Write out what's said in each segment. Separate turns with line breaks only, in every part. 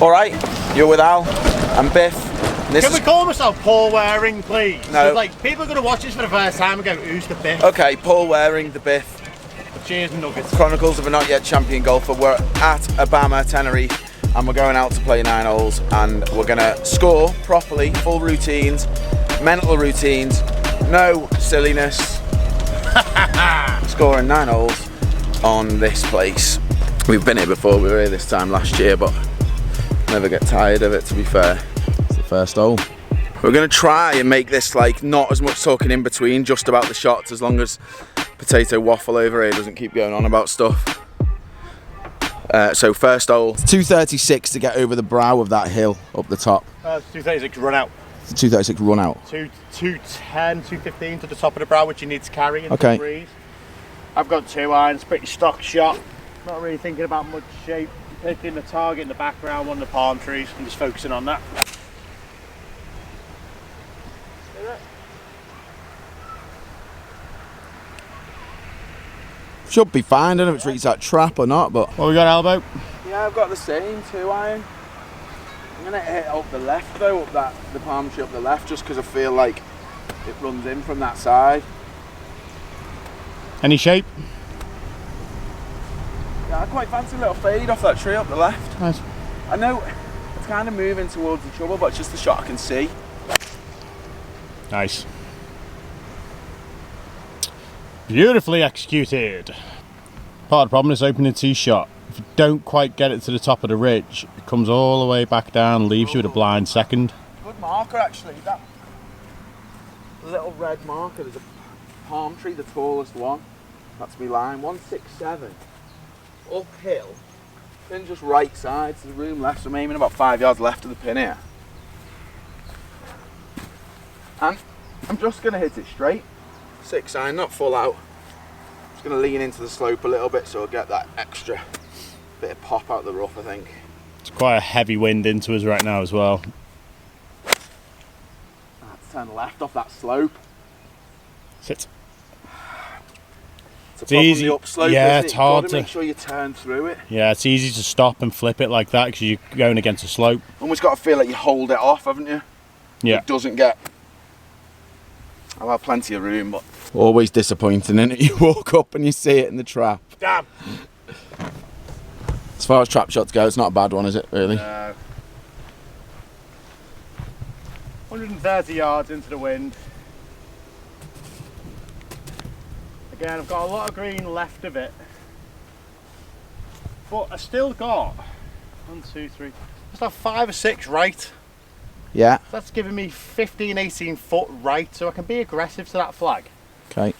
Alright, you're with Al and Biff.
Can we call myself Paul Waring, please?
No.
Like, people are going to watch this for the first time and go, who's the Biff?
Okay, Paul Waring, the Biff.
Cheers, Nuggets.
Chronicles of a Not Yet Champion Golfer. We're at Abama, Tenerife, and we're going out to play 9 holes, and we're going to score properly, full routines, mental routines, no silliness. Scoring 9 holes on this place. We've been here before, we were here this time last year, but never get tired of it, to be fair. It's the first hole. We're going to try and make this like not as much talking in between, just about the shots, as long as Potato Waffle over here doesn't keep going on about stuff. So first hole, it's 236 to get over the brow of that hill up the top.
It's 236 run out.
It's a 236 run out.
210, 215 to the top of the brow, which you need to carry into
Okay.
the breeze. I've got 2 irons, pretty stock shot. Not really thinking about much shape. Picking the target in the background, one of the palm trees, and just focusing on that.
Should be fine, I don't know if it reaches that trap or not, but...
What we got, Elbow?
Yeah, I've got the same 2 iron. I'm going to hit up the left though, up the palm tree up the left, just because I feel like it runs in from that side.
Any shape?
Yeah, I quite fancy a little fade off that tree up the left.
Nice.
I know it's kind of moving towards the trouble, but it's just the shot I can see.
Nice. Beautifully executed. Part of the problem is opening tee shot. If you don't quite get it to the top of the ridge, it comes all the way back down, leaves you with a blind second.
Good marker actually. That little red marker, there's a palm tree, the tallest one. That's me line, 167. Uphill, then just right side, so there's room left, so I'm aiming about 5 yards left of the pin here. And I'm just going to hit it straight. 6 iron, not full out. Just going to lean into the slope a little bit so I'll get that extra bit of pop out the rough, I think.
It's quite a heavy wind into us right now as well.
Let's turn left off that slope.
Sit.
It's easy. The upslope,
yeah,
isn't it?
it's hard
to make sure you turn through it.
Yeah, it's easy to stop and flip it like that because you're going against a slope.
Almost got to feel like you hold it off, haven't you?
Yeah.
It doesn't get... I'll have plenty of room, but... Always disappointing, isn't it? You walk up and you see it in the trap.
Damn!
As far as trap shots go, it's not a bad one, is it, really?
No. 130 yards into the wind. Again, I've got a lot of green left of it, but I still got 1, 2, 3, just have 5 or 6 right.
Yeah.
So that's giving me 15, 18 foot right, so I can be aggressive to that flag.
Okay.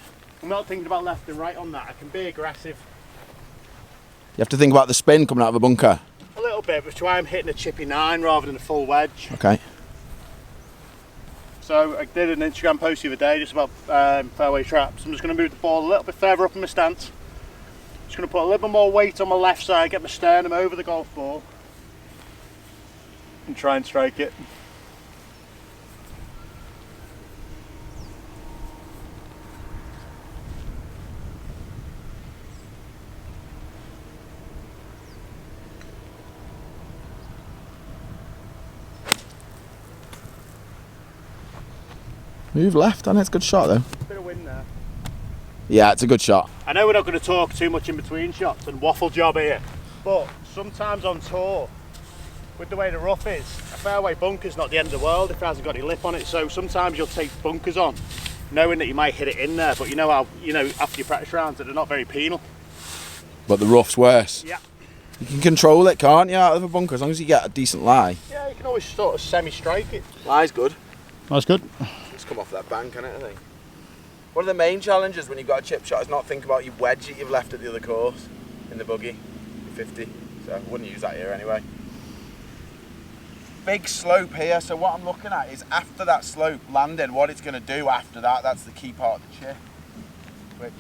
I'm not thinking about left and right on that. I can be aggressive.
You have to think about the spin coming out of a bunker.
A little bit, which is why I'm hitting a chippy 9 rather than a full wedge.
Okay.
So I did an Instagram post the other day just about fairway traps. I'm just going to move the ball a little bit further up in my stance. Just going to put a little bit more weight on my left side, get my sternum over the golf ball and try and strike it.
Move left, and it's a good shot though.
Bit of wind there.
Yeah, it's a good shot.
I know we're not going to talk too much in between shots and waffle job here, but sometimes on tour, with the way the rough is, a fairway bunker's not the end of the world if it hasn't got any lip on it. So sometimes you'll take bunkers on, knowing that you might hit it in there, but you know how, after your practice rounds, that they're not very penal.
But the rough's worse.
Yeah.
You can control it, can't you, out of a bunker, as long as you get a decent lie.
Yeah, you can always sort of semi-strike it.
Lie's good.
That's good.
Just come off that bank, innit, I think. One of the main challenges when you've got a chip shot is not think about your wedge that you've left at the other course in the buggy, 50. So I wouldn't use that here anyway. Big slope here, so what I'm looking at is after that slope landing, what it's going to do after that, that's the key part of the chip. Which,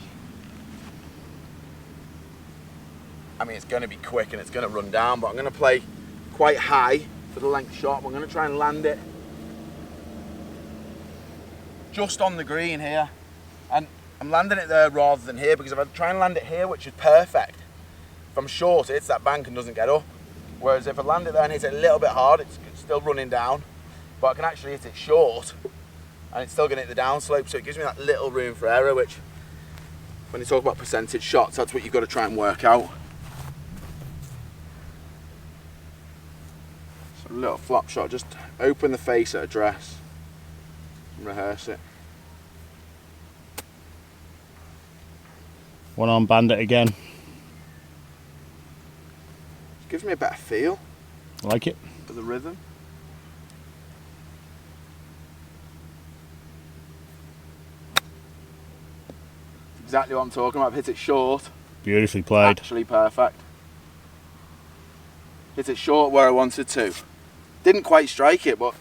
I mean, it's going to be quick and it's going to run down, but I'm going to play quite high for the length shot. I'm going to try and land it just on the green here. And I'm landing it there rather than here, because if I try and land it here, which is perfect, if I'm short, it hits that bank and doesn't get up. Whereas if I land it there and hit it a little bit hard, it's still running down. But I can actually hit it short and it's still going to hit the downslope, so it gives me that little room for error, which when you talk about percentage shots, that's what you've got to try and work out. So a little flop shot, just open the face at address and rehearse it.
One on bandit again.
Gives me a better feel.
I like it.
For the rhythm. Exactly what I'm talking about. I've hit it short.
Beautifully played.
Actually perfect. Hit it short where I wanted to. Didn't quite strike it, but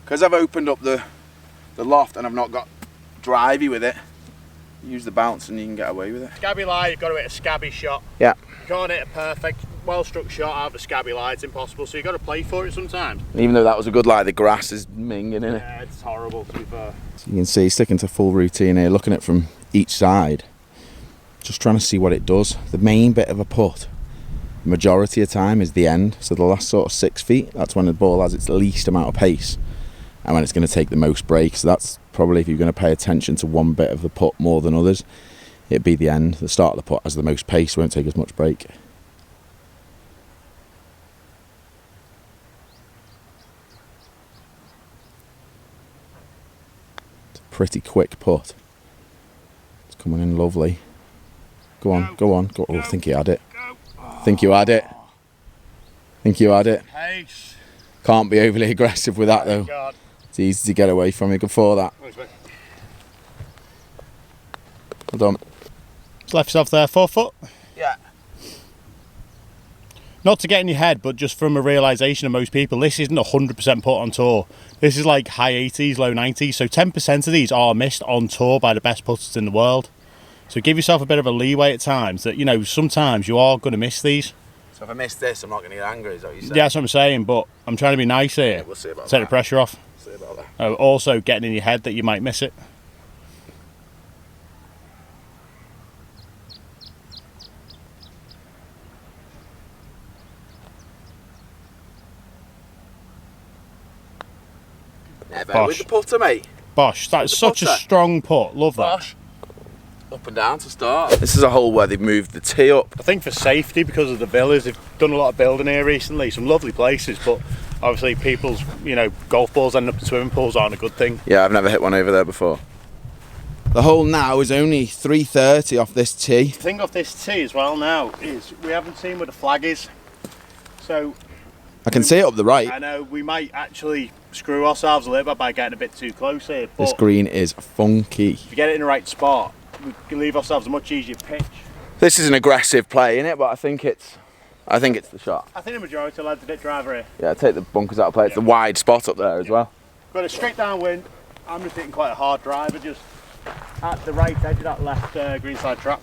because I've opened up the loft and I've not got drivey with it, use the bounce and you can get away with it.
Scabby lie, you've got to hit a scabby shot.
Yeah.
You can't hit a perfect, well-struck shot out of a scabby lie, it's impossible, so you've got to play for it sometimes.
Even though that was a good lie, the grass is minging, isn't it?
Yeah, it's horrible to be fair.
So you can see, sticking to full routine here, looking at it from each side, just trying to see what it does. The main bit of a putt, majority of time, is the end. So the last sort of 6 feet, that's when the ball has its least amount of pace and when it's going to take the most break. So that's probably, if you're going to pay attention to one bit of the putt more than others, it'd be the end. The start of the putt has the most pace, won't take as much break. It's a pretty quick putt. It's coming in lovely. Go on, go on, go. Oh, I think you had it. Think you had it. Think you had it.
Pace.
Can't be overly aggressive with that though.
God.
It's easy to get away from. You good for that. Well done.
Just left yourself there, 4 foot.
Yeah.
Not to get in your head, but just from a realisation of most people, this isn't 100% putt on tour. This is like high 80s, low 90s. So 10% of these are missed on tour by the best putters in the world. So give yourself a bit of a leeway at times that, you know, sometimes you are going to miss these.
So if I miss this, I'm not going to get angry, is that what you said?
Yeah, that's what I'm saying, but I'm trying to be nice here.
Yeah, we'll see about
Take
that.
the pressure off.
We'll see about that.
Also getting in your head that you might miss it.
Never
Bosh.
with the putter, mate.
Bosh, that's
the
such a
putter.
strong putt. Love that.
Bosh. Up and down to start. This is a hole where they've moved the tee up.
I think for safety, because of the villas, they've done a lot of building here recently. Some lovely places, but obviously people's, you know, golf balls ending up in swimming pools aren't a good thing.
Yeah, I've never hit one over there before. The hole now is only 330 off this tee.
The thing off this tee as well now is we haven't seen where the flag is. So
I can see it up the right.
I know we might actually screw ourselves a little bit by getting a bit too close here. But
This green is funky.
if you get it in the right spot, we can leave ourselves a much easier pitch.
This is an aggressive play, innit? But I think it's the shot.
I think the majority of lads did it driver here.
Yeah, take the bunkers out of play. It's a wide spot up there as well.
Got a straight downwind. I'm just hitting quite a hard driver, just at the right edge of that left greenside trap.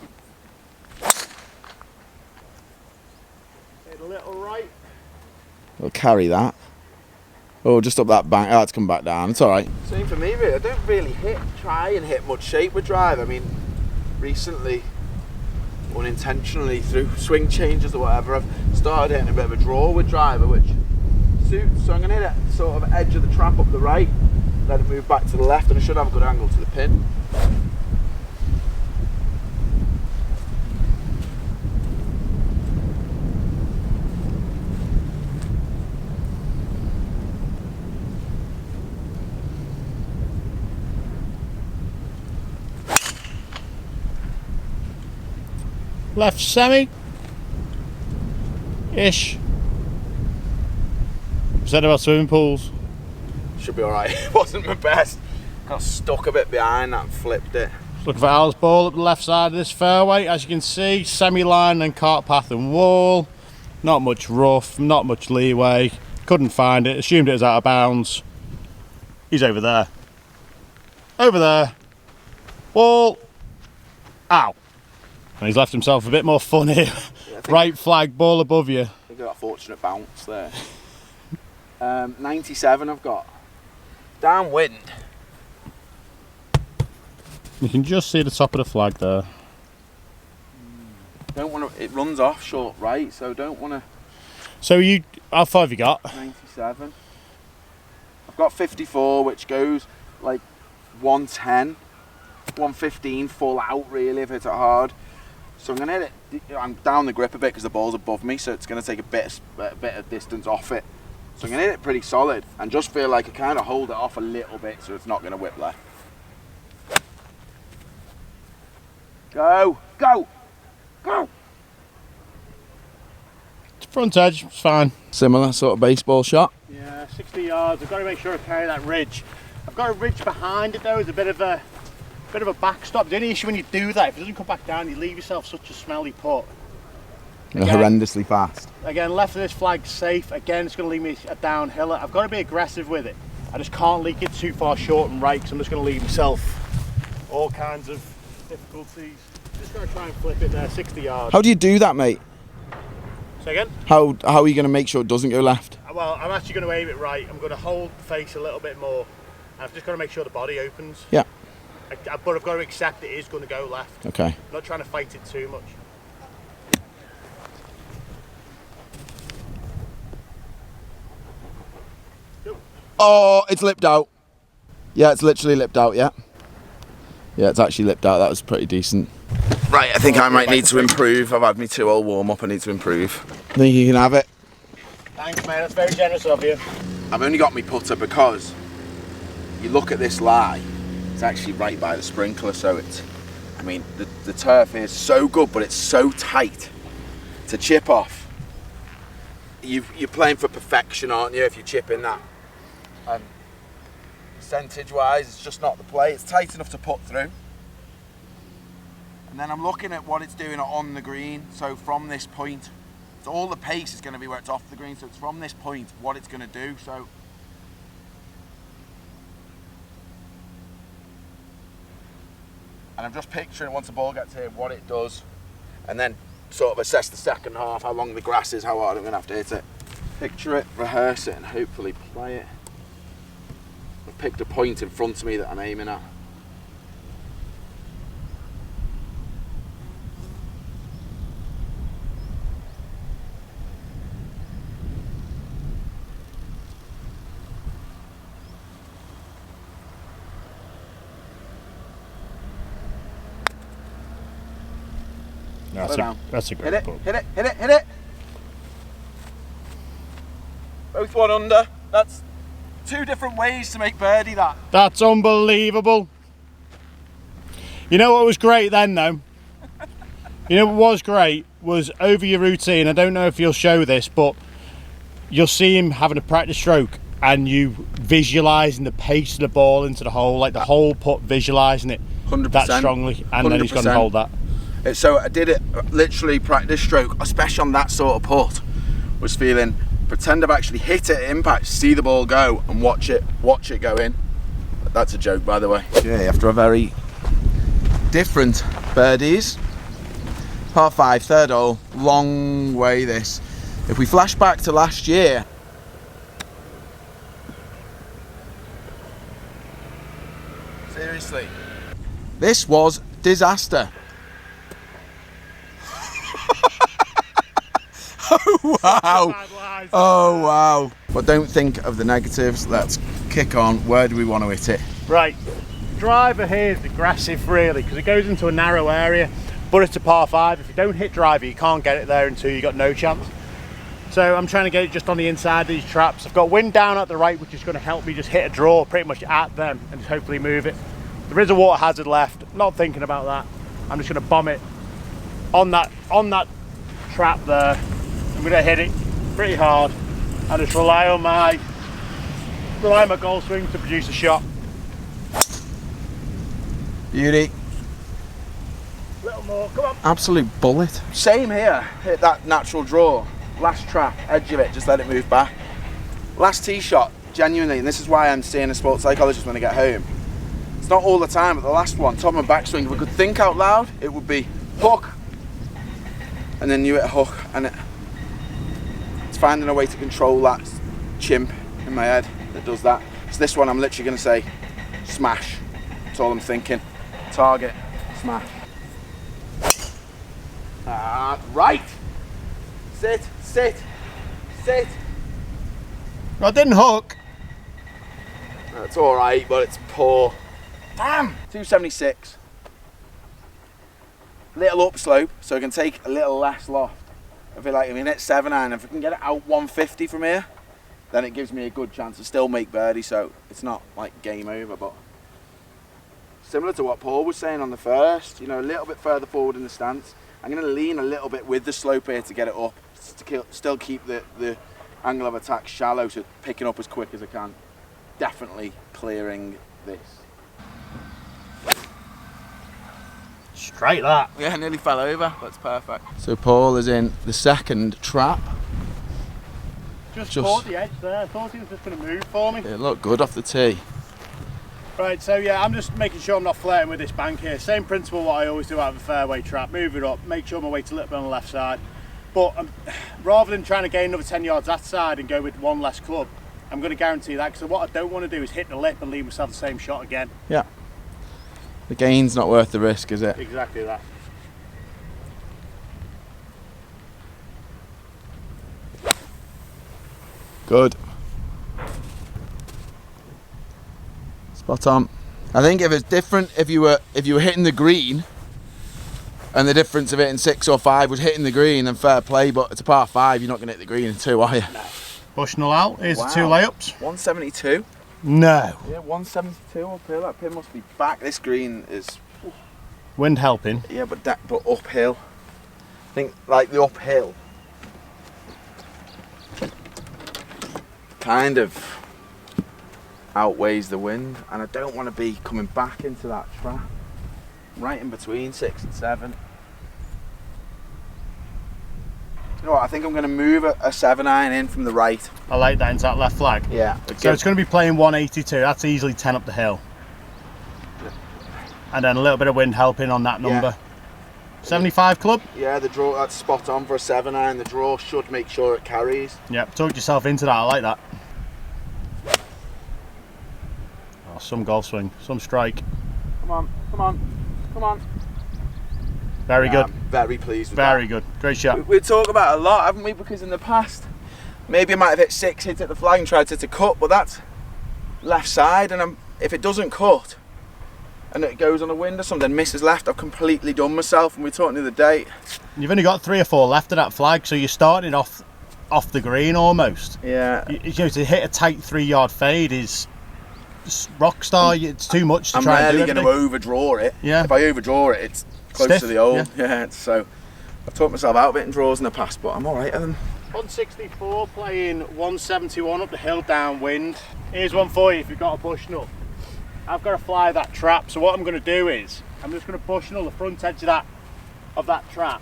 Hit a little right.
We'll carry that. Oh, just up that bank. Oh, it's come back down. It's all right. Same for me, really. I don't really try and hit much shape with drive. I mean, recently, unintentionally through swing changes or whatever, I've started hitting a bit of a draw with driver, which suits. So I'm going to hit it sort of edge of the trap up the right, let it move back to the left, and I should have a good angle to the pin.
Left semi ish. Said about swimming pools.
Should be all right. It wasn't my best. Got stuck a bit behind that and flipped it.
Looking for Al's ball up the left side of this fairway. As you can see, semi-line and cart path and wall. Not much rough, not much leeway. Couldn't find it, assumed it was out of bounds. He's over there. Over there. Wall. Ow. And he's left himself a bit more fun here. Yeah, right flag, ball above you.
I think I got a fortunate bounce there. 97 I've got. Downwind.
You can just see the top of the flag there.
Don't want to. It runs off short right, so don't want to.
So how far have you got?
97. I've got 54, which goes like 110, 115 full out really if it's hard. So I'm gonna hit it. I'm down the grip a bit because the ball's above me, so it's gonna take a bit of distance off it. So I'm gonna hit it pretty solid and just feel like I kind of hold it off a little bit so it's not gonna whip left. Go, go, go.
Front edge, it's fine.
Similar sort of baseball shot.
Yeah, 60 yards. I've got to make sure I carry that ridge. I've got a ridge behind it though. It's a bit of a backstop. The only issue when you do that, if it doesn't come back down, you leave yourself such a smelly putt.
Again, horrendously fast.
Again, left of this flag's safe. Again, it's going to leave me a downhill. I've got to be aggressive with it. I just can't leak it too far short and right because I'm just going to leave myself all kinds of difficulties. Just going to try and flip it there, 60 yards.
How do you do that, mate?
Say again?
How are you going to make sure it doesn't go left?
Well, I'm actually going to aim it right. I'm going to hold the face a little bit more. I've just got to make sure the body opens.
Yeah.
But I've got to accept it is going to go left.
Okay.
I'm not trying to fight it too much.
Oh, it's lipped out. Yeah, it's literally lipped out, yeah. Yeah, it's actually lipped out. That was pretty decent. Right, I think I might need to improve. I've had me 2-hole warm-up. I need to improve. I think you can have it.
Thanks, mate. That's very generous of you.
I've only got my putter because you look at this lie, it's actually right by the sprinkler, so it's, I mean, the turf is so good, but it's so tight to chip off. You're playing for perfection, aren't you, if you chip in that? And percentage-wise, it's just not the play. It's tight enough to put through. And then I'm looking at what it's doing on the green, so from this point, so all the pace is going to be where it's off the green, so it's from this point what it's going to do. So and I'm just picturing once the ball gets here what it does, and then sort of assess the second half, how long the grass is, how hard I'm going to have to hit it. Picture it, rehearse it, and hopefully play it. I've picked a point in front of me that I'm aiming at.
That's a great
hit it,
putt.
hit it, hit it, hit it. Both one under. That's 2 different ways to make birdie that.
That's unbelievable. You know what was great then though? You know what was great was over your routine. I don't know if you'll show this, but you'll see him having a practice stroke and you visualising the pace of the ball into the hole, like the whole putt, visualising it
100%,
that strongly, and 100%. Then he's going to hold that.
So I did it literally practice stroke, especially on that sort of putt. Was feeling, pretend I've actually hit it at impact, see the ball go, and watch it go in. That's a joke, by the way. Okay, after a very different birdies, par 5, 3rd hole, long way this. If we flash back to last year, seriously, this was disaster. Oh wow! Oh wow! But don't think of the negatives. Let's kick on. Where do we want to hit it?
Right, driver here is aggressive really because it goes into a narrow area, but it's a par 5. If you don't hit driver, you can't get it there until you got no chance. So I'm trying to get it just on the inside of these traps. I've got wind down at the right, which is going to help me just hit a draw pretty much at them and just hopefully move it. There is a water hazard left. Not thinking about that. I'm just going to bomb it on that trap there. I'm going to hit it pretty hard and just rely on my golf swing to produce a shot.
Beauty.
A little more, come on.
Absolute bullet. Same here. Hit that natural draw. Last trap, edge of it, just let it move back. Last tee shot, genuinely, and this is why I'm seeing a sports psychologist when I get home. It's not all the time, but the last one, top of my backswing, if I could think out loud, it would be hook, and then you hit a hook, and it's finding a way to control that chimp in my head that does that. So this one, I'm literally going to say smash. That's all I'm thinking. Target, smash. Right. Sit, sit, it.
I didn't hook.
It's alright, but it's poor. Damn! 276. Little upslope, so I can take a little less loft. I feel like if we hit 7-iron, if I can get it out 150 from here, then it gives me a good chance to still make birdie, so it's not like game over, but similar to what Paul was saying on the first, you know, a little bit further forward in the stance. I'm going to lean a little bit with the slope here to get it up, to still keep the angle of attack shallow, so picking up as quick as I can. Definitely clearing this.
Straight that.
Yeah, nearly fell over. That's perfect. So Paul is in the second trap.
Just caught the edge there. I thought he was just going to move for me.
It looked good off the tee.
Right, so yeah, I'm just making sure I'm not flirting with this bank here. Same principle what I always do out of a fairway trap. Move it up, make sure my weight's a little bit on the left side. But rather than trying to gain another 10 yards that side and go with one less club, I'm going to guarantee that, because what I don't want to do is hit the lip and leave myself the same shot again.
Yeah. The gain's not worth the risk, is it?
Exactly that.
Good. Spot on. I think if it's different, if you were hitting the green, and the difference of hitting 6 or 5 was hitting the green, then fair play. But it's a par 5. You're not going to hit the green in 2, are you?
No. Bushnell out. Here's the 2 layups.
172.
No.
Yeah, 172 uphill. That pin must be back. This green is.
Wind helping.
Yeah, but uphill. I think like the uphill kind of outweighs the wind, and I don't want to be coming back into that trap. Right in between 6 and 7. You know what? I think I'm going to move a 7-iron in from the right.
I like that into that left flag.
Yeah.
So it's going to be playing 182. That's easily 10 up the hill. And then a little bit of wind helping on that number. Yeah. 75 club?
Yeah, the draw, that's spot on for a 7-iron. The draw should make sure it carries.
Yep, talked yourself into that. I like that. Oh, some golf swing, some strike.
Come on, come on, come on.
Very good.
I'm very pleased with
Very
that.
good. Great shot.
We talk about it a lot, haven't we? Because in the past, maybe I might have hit 6, hit at the flag and tried to hit a cut, but that's left side, and if it doesn't cut, and it goes on a wind or something, misses left, I've completely done myself. And we were talking the other day.
You've only got 3 or 4 left of that flag, so you're starting off the green almost.
Yeah.
You know, to hit a tight 3-yard fade is rock star. It's too much to try and do.
I'm rarely going to overdraw it.
Yeah.
If I overdraw it, it's close
stiff
to the hole.
Yeah.
So I've taught myself out of hitting draws in the past, but I'm all right at them.
164 playing 171 up the hill downwind. Here's one for you if you've got a Bushnell. I've got to fly that trap, so what I'm going to do is I'm just going to Bushnell the front edge of that trap,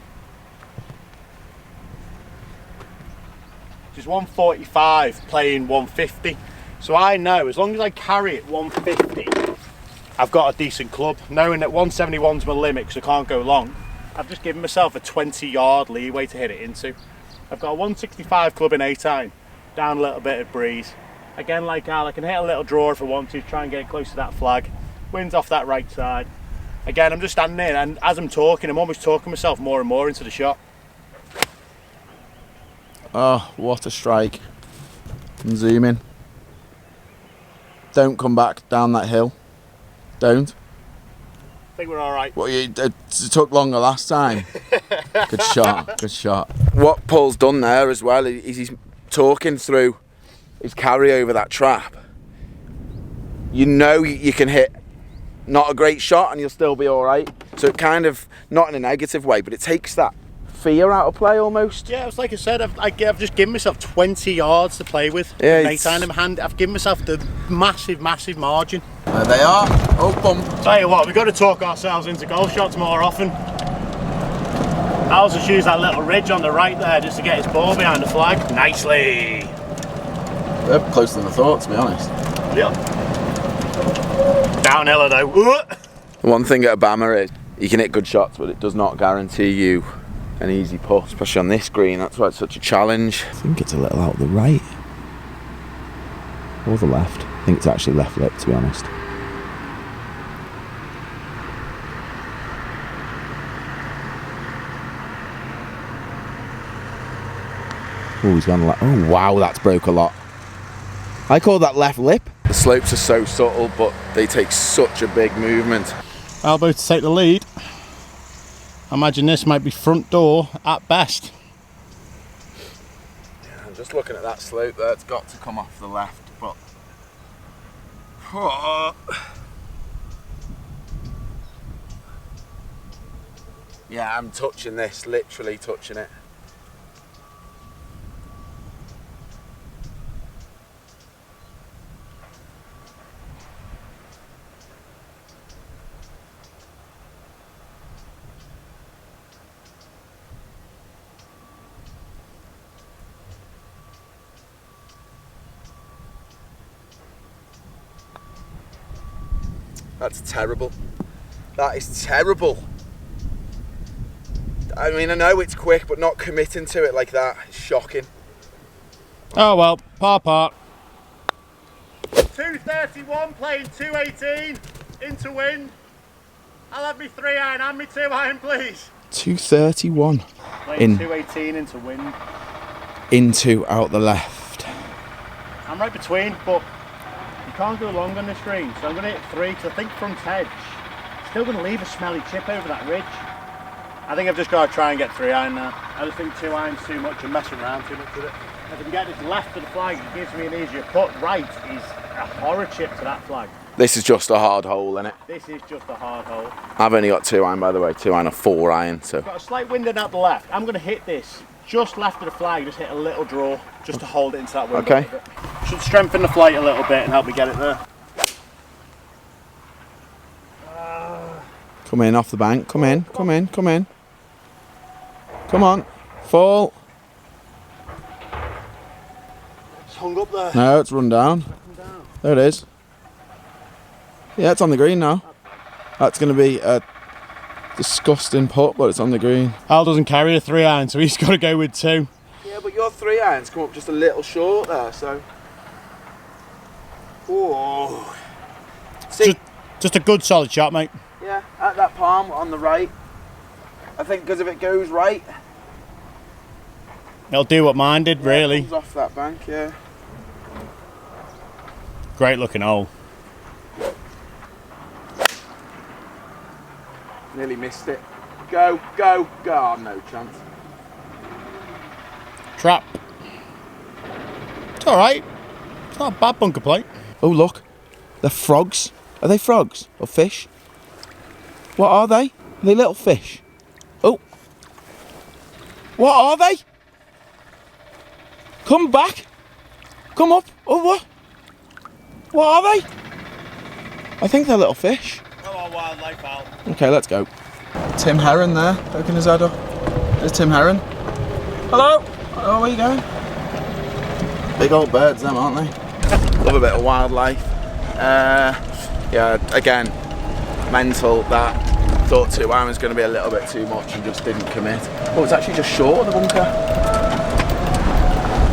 which is 145 playing 150. So I know as long as I carry it 150, I've got a decent club. Knowing that 171's my limit because I can't go long, I've just given myself a 20-yard leeway to hit it into. I've got a 165 club in 8-iron, down a little bit of breeze. Again, like Al, I can hit a little draw if I want to, try and get it close to that flag. Wind's off that right side. Again, I'm just standing there, and as I'm talking, I'm almost talking myself more and more into the shot.
Oh, what a strike. And zoom in. Don't come back down that hill. Don't.
I think we're all right.
Well, it took longer last time. Good shot, good shot. What Paul's done there as well is he's talking through his carry over that trap. You know you can hit not a great shot and you'll still be all right. So it kind of, not in a negative way, but it takes that fear out of play almost.
Yeah, it's like I said, I've just given myself 20 yards to play with.
Yeah,
8-iron in my hand. I've given myself the massive, massive margin.
There they are. Oh, bump.
Tell you what, we've got to talk ourselves into golf shots more often. Al's just used that little ridge on the right there just to get his ball behind the flag. Nicely.
They're closer than I thought, to be honest.
Yep. Downhiller though.
One thing at Abama is you can hit good shots, but it does not guarantee you an easy putt, especially on this green. That's why it's such a challenge. I think it's a little out the right. Or the left. I think it's actually left lip, to be honest. Oh, he's gone left. Oh, wow, that's broke a lot. I call that left lip. The slopes are so subtle, but they take such a big movement.
Albo to take the lead. I imagine this might be front door at best.
Yeah, I'm just looking at that slope there. It's got to come off the left, but... Yeah, I'm touching this, literally touching it. That's terrible. That is terrible. I mean, I know it's quick, but not committing to it like that is shocking.
Oh well, par. 231 playing 218 into wind. I'll have me 3-iron and me 2-iron, please.
231.
Playing 218 into wind.
Into out the left.
I'm right between, but you can't go long on this green, so I'm going to hit 3 because I think front edge. Still going to leave a smelly chip over that ridge. I think I've just got to try and get 3-iron now. I just think 2-iron's too much and messing around too much with it. If I can get this left of the flag, it gives me an easier putt. Right is a horror chip to that flag.
This is just a hard hole, isn't it?
This is just a hard hole.
I've only got 2-iron, by the way. 2-iron or 4-iron, so...
Got a slight wind in at the left. I'm going to hit this just left of the flag, just hit a little draw, just to hold it into that wind.
Okay.
Should strengthen the flight a little bit and help me get it there.
Come in off the bank. Come in. Come on. Fall.
It's hung up there.
No, it's run down. There it is. Yeah, it's on the green now. That's going to be a disgusting putt, but it's on the green.
Al doesn't carry a 3-iron, so he's got to go with 2.
Yeah, but your 3-irons come up just a little short there, so... Oh. See,
Just a good solid shot, mate.
yeah, at that palm on the right. I think because if it goes right...
It'll do what mine did, really.
It comes off that bank, yeah.
Great looking hole.
Nearly missed it. Go. Oh, no chance.
Trap. It's alright. It's not a bad bunker plate.
Oh, look. They're frogs. Are they frogs or fish? What are they? Are they little fish? Oh. What are they? Come back. Come up. Oh, what? What are they? I think they're little fish.
Come on, wildlife, Al.
Okay, let's go. Tim Heron there, poking his head up. There's Tim Heron. Hello. Oh, where you going? Big old birds, them, aren't they? Love a bit of wildlife. Yeah, again, mental that. Thought 2-iron was going to be a little bit too much and just didn't commit. Oh, it's actually just short of the bunker.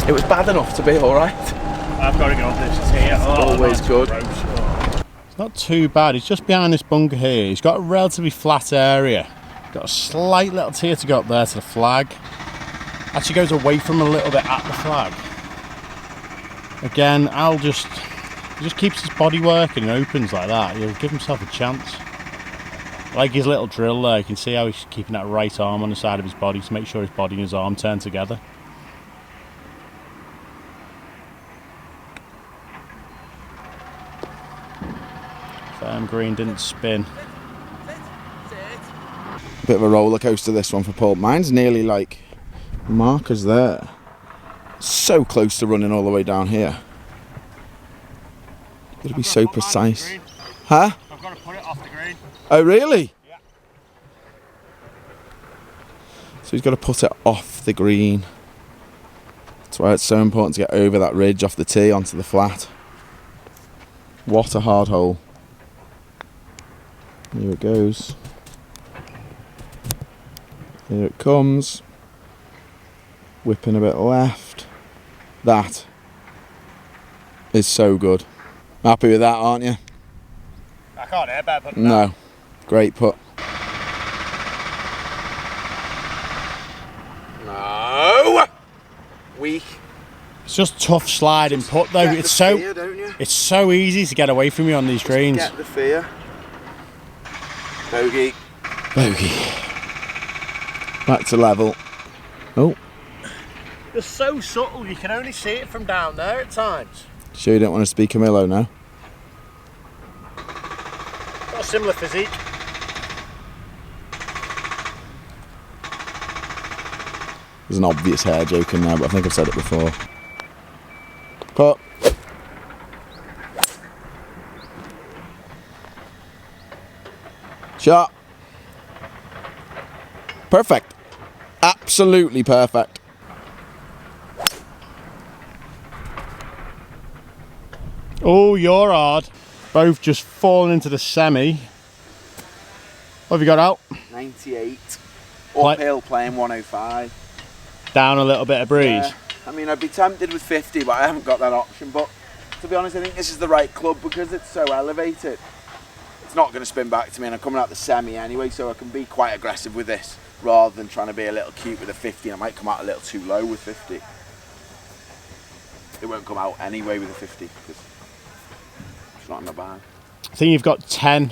It was bad enough to be alright.
I've got to get on this tee.
Always good.
It's not too bad. He's just behind this bunker here. He's got a relatively flat area. Got a slight little tier to go up there to the flag. Actually goes away from a little bit at the flag. Again, Al just keeps his body working and opens like that. He'll give himself a chance. Like his little drill there, you can see how he's keeping that right arm on the side of his body to make sure his body and his arm turn together. Firm green, didn't spin.
Bit of a roller coaster this one for Paul. Mine's nearly like markers there. So close to running all the way down here. Gotta be so precise. Huh?
I've got to put it off the green.
Oh really?
Yeah.
So he's got to put it off the green. That's why it's so important to get over that ridge off the tee onto the flat. What a hard hole. Here it goes. Here it comes. Whipping a bit left. That is so good. Happy with that, aren't you?
I can't air better put
No. Great putt. No! weak.
It's just tough sliding putt though.
It's
so easy to get away from you on these greens.
Get the fear. Bogey.
Bogey.
Back to level. Oh.
It's so subtle, you can only see it from down there at times.
Sure you don't want to speak Camillo now?
Got a similar physique.
There's an obvious hair joke in there, but I think I've said it before. Putt. Shot. Perfect. Absolutely perfect.
Oh, you're hard. Both just falling into the semi. What have you got out?
98. Uphill playing 105.
Down a little bit of breeze.
Yeah. I mean, I'd be tempted with 50, but I haven't got that option. But to be honest, I think this is the right club because it's so elevated. It's not going to spin back to me, and I'm coming out the semi anyway, so I can be quite aggressive with this rather than trying to be a little cute with a 50. I might come out a little too low with 50. It won't come out anyway with a 50 because it's not in my bag.
I think you've got 10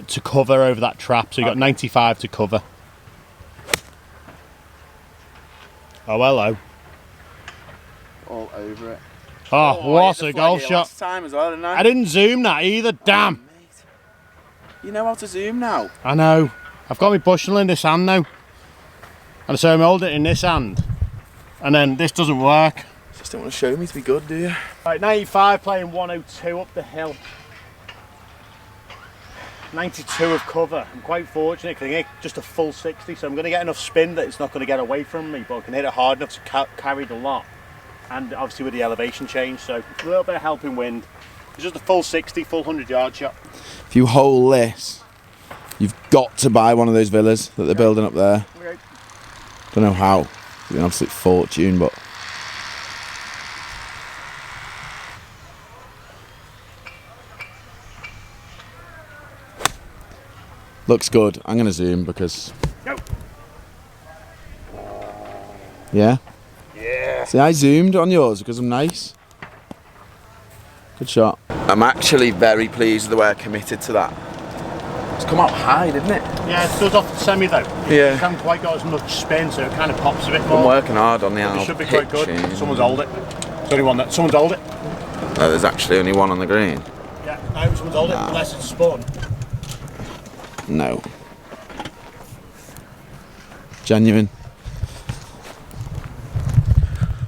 to cover over that trap, so you've got 95 to cover. Oh, hello.
All over it.
Oh, what a golf shot.
Last time as well, didn't I?
I didn't zoom that either, damn.
Mate. You know how to zoom now.
I know. I've got my Bushnell in this hand now. And so I'm holding it in this hand. And then this doesn't work.
Just don't want to show me to be good, do you?
Right, 95 playing 102 up the hill. 92 of cover. I'm quite fortunate because I can hit just a full 60, so I'm going to get enough spin that it's not going to get away from me, but I can hit it hard enough to carry the lot. And obviously with the elevation change, so a little bit of helping wind. It's just a full 60, full 100-yard shot.
If you hole this, you've got to buy one of those villas that they're building up there.
Okay.
Don't know how. It's an absolute fortune, but looks good. I'm going to zoom because...
Go.
Yeah?
Yeah.
See, I zoomed on yours because I'm nice. Good shot. I'm actually very pleased with the way I committed to that. It's come out high, didn't it?
Yeah, it does off the semi though.
Yeah.
It hasn't quite got as much spin, so it kind of pops a bit more.
I'm working hard on the
It should be quite good. Someone's hold it. There's only one that. Someone's hold it.
No, there's actually only one on the green.
Yeah, no, someone's hold it, unless it's spun.
No. Genuine.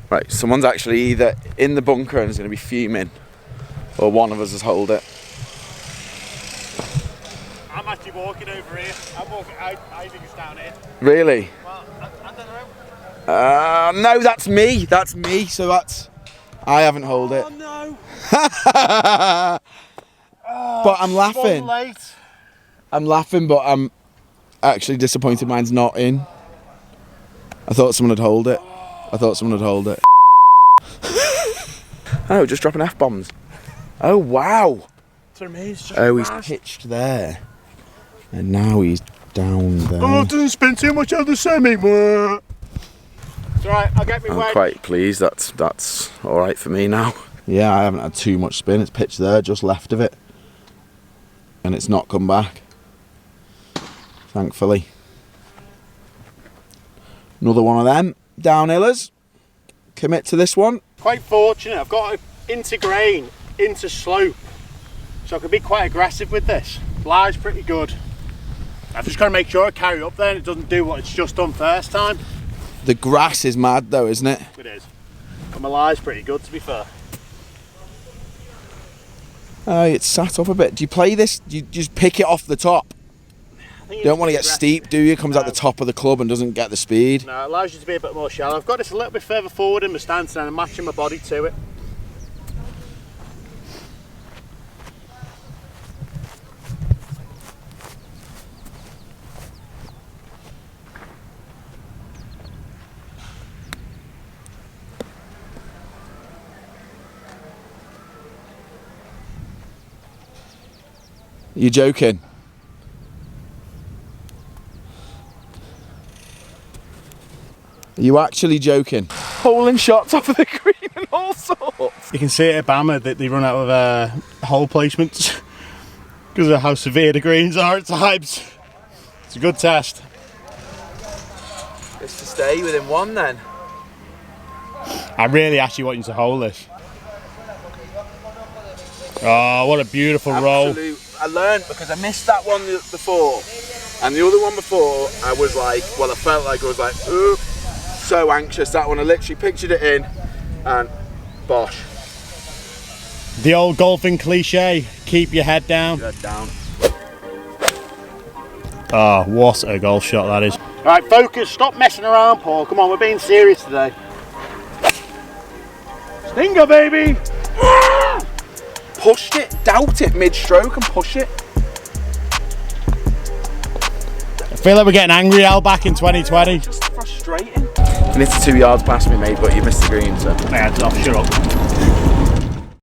Right, someone's actually either in the bunker and is going to be fuming, or one of us has hold it.
I'm actually walking over here. I'm walking. I think it's down here.
Really?
Well, I don't know.
No, that's me. That's me. So that's. I haven't hold it.
Oh no.
But I'm laughing.
Late.
I'm laughing, but I'm actually disappointed mine's not in. I thought someone had hold it. Oh, just dropping F-bombs. Oh, wow. Oh, he's pitched there. And now he's down there.
Oh, it doesn't spin too much out of the semi. It's alright, I'll get me wedge.
I'm quite pleased. That's alright for me now. Yeah, I haven't had too much spin. It's pitched there, just left of it. And it's not come back. Thankfully. Another one of them. Downhillers. Commit to this one.
Quite fortunate. I've got into grain, into slope. So I can be quite aggressive with this. Lie's pretty good. I've just got to make sure I carry up there and it doesn't do what it's just done first time.
The grass is mad though, isn't it?
It is. But my lie's pretty good, to be fair.
Oh, it's sat up a bit. Do you play this? Do you just pick it off the top? You don't want to get steep, do you? Comes out the top of the club and doesn't get the speed.
No, it allows you to be a bit more shallow. I've got this a little bit further forward in my stance and I'm matching my body to it.
You're joking? Are you actually joking? holing shots off of the green and all sorts.
You can see at Abama that they run out of hole placements because of how severe the greens are at times. It's a good test.
It's to stay within one then.
I really actually want you to hole this. Oh, what a beautiful roll.
I learned because I missed that one before, and the other one before I was like, well, I felt like I was like, ooh, so anxious. That one I literally pictured it in, and bosh.
The old golfing cliche, keep your head down.
Head down.
Oh, what a golf shot that is. Right, focus, stop messing around, Paul. Come on, we're being serious today. Stinger, baby!
Pushed it, doubt it mid-stroke and push it.
I feel like we're getting angry Al back in 2020.
Just frustrating. And it's 2 yards past me, mate, but you missed the green, so.
Yeah, shut up.